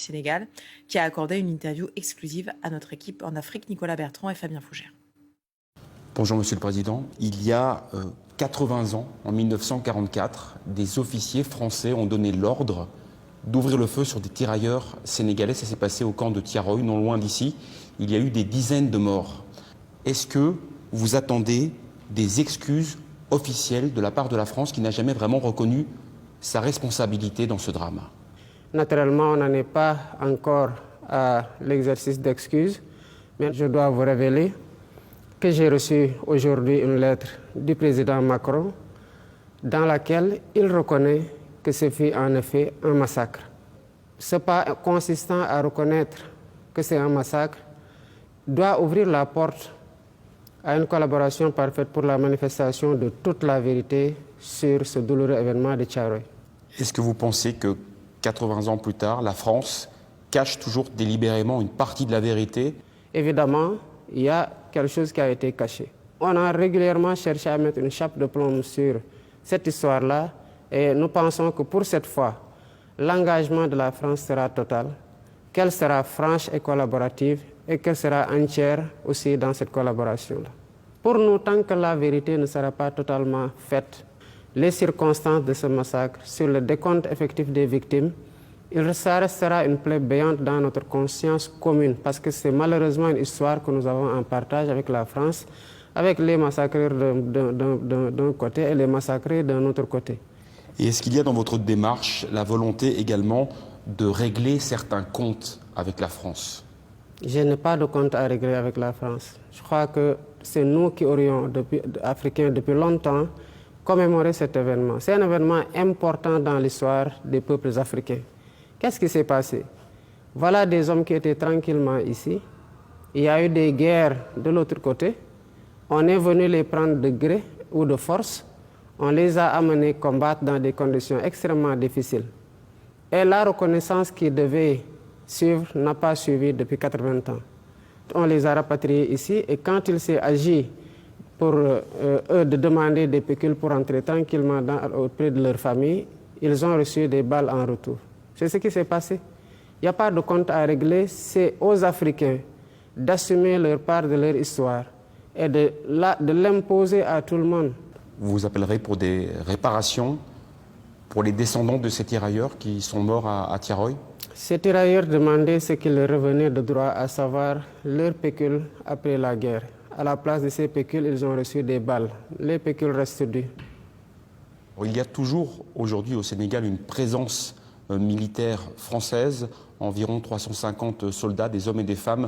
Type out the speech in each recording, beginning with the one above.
Sénégal, qui a accordé une interview exclusive à notre équipe en Afrique, Nicolas Bertrand et Fabien Fougère. Bonjour Monsieur le Président. Il y a 80 ans, en 1944, des officiers français ont donné l'ordre d'ouvrir le feu sur des tirailleurs sénégalais. Ça s'est passé au camp de Tiaroy, non loin d'ici. Il y a eu des dizaines de morts. Est-ce que vous attendez des excuses officielles de la part de la France qui n'a jamais vraiment reconnu sa responsabilité dans ce drame? Naturellement, on n'en est pas encore à l'exercice d'excuses, mais je dois vous révéler que j'ai reçu aujourd'hui une lettre du président Macron dans laquelle il reconnaît que ce fut en effet un massacre. Ce pas consistant à reconnaître que c'est un massacre doit ouvrir la porte à une collaboration parfaite pour la manifestation de toute la vérité sur ce douloureux événement de Tiaroy. Est-ce que vous pensez que 80 ans plus tard, la France cache toujours délibérément une partie de la vérité? Évidemment, il y a quelque chose qui a été caché. On a régulièrement cherché à mettre une chape de plomb sur cette histoire-là et nous pensons que pour cette fois, l'engagement de la France sera total, qu'elle sera franche et collaborative et qu'elle sera entière aussi dans cette collaboration-là. Pour nous, tant que la vérité ne sera pas totalement faite, les circonstances de ce massacre, sur le décompte effectif des victimes, ça restera une plaie béante dans notre conscience commune parce que c'est malheureusement une histoire que nous avons en partage avec la France, avec les massacreurs d'un côté et les massacrés d'un autre côté. Et est-ce qu'il y a dans votre démarche la volonté également de régler certains comptes avec la France? Je n'ai pas de compte à régler avec la France. Je crois que c'est nous qui aurions, Africains, depuis longtemps, commémoré cet événement. C'est un événement important dans l'histoire des peuples africains. Qu'est-ce qui s'est passé? Voilà des hommes qui étaient tranquillement ici. Il y a eu des guerres de l'autre côté. On est venu les prendre de gré ou de force. On les a amenés combattre dans des conditions extrêmement difficiles. Et la reconnaissance qui devait suivre n'a pas suivi depuis 80 ans. On les a rapatriés ici et quand il s'est agi pour eux de demander des pécules pour entrer tranquillement auprès de leur famille, ils ont reçu des balles en retour. C'est ce qui s'est passé. Il n'y a pas de compte à régler, c'est aux Africains d'assumer leur part de leur histoire et de l'imposer à tout le monde. Vous appellerez pour des réparations pour les descendants de ces tirailleurs qui sont morts à Tiaroy? Ces tirailleurs demandaient ce qui leur revenait de droit, à savoir leur pécule après la guerre. À la place de ces pécules, ils ont reçu des balles. Les pécules restent dues. Il y a toujours aujourd'hui au Sénégal une présence militaire française, environ 350 soldats, des hommes et des femmes,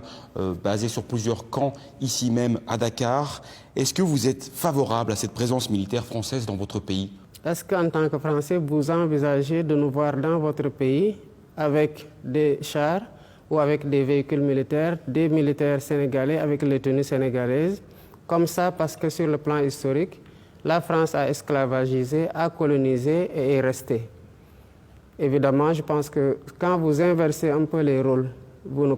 basés sur plusieurs camps, ici même à Dakar. Est-ce que vous êtes favorable à cette présence militaire française dans votre pays? Est-ce qu'en tant que Français, vous envisagez de nous voir dans votre pays avec des chars ou avec des véhicules militaires, des militaires sénégalais avec les tenues sénégalaises, comme ça parce que sur le plan historique, la France a esclavagisé, a colonisé et est restée. Évidemment, je pense que quand vous inversez un peu les rôles, vous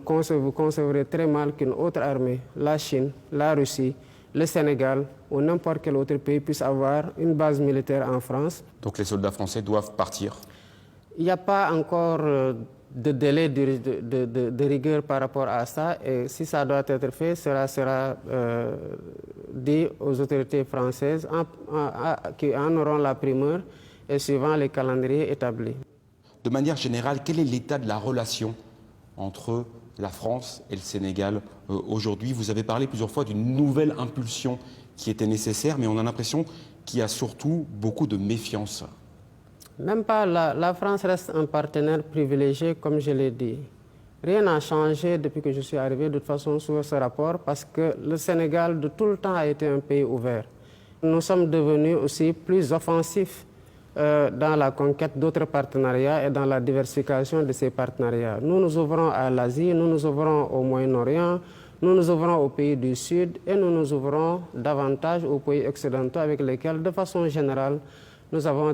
concevrez très mal qu'une autre armée, la Chine, la Russie, le Sénégal ou n'importe quel autre pays puisse avoir une base militaire en France. Donc les soldats français doivent partir? Il n'y a pas encore de délai de rigueur par rapport à ça et si ça doit être fait, cela sera dit aux autorités françaises qui en auront la primeur et suivant les calendriers établis. De manière générale, quel est l'état de la relation entre la France et le Sénégal aujourd'hui? Vous avez parlé plusieurs fois d'une nouvelle impulsion qui était nécessaire, mais on a l'impression qu'il y a surtout beaucoup de méfiance. Même pas, la France reste un partenaire privilégié, comme je l'ai dit. Rien n'a changé depuis que je suis arrivé, de toute façon, sur ce rapport, parce que le Sénégal, de tout le temps, a été un pays ouvert. Nous sommes devenus aussi plus offensifs dans la conquête d'autres partenariats et dans la diversification de ces partenariats. Nous nous ouvrons à l'Asie, nous nous ouvrons au Moyen-Orient, nous nous ouvrons aux pays du Sud et nous nous ouvrons davantage aux pays occidentaux avec lesquels, de façon générale, nous avons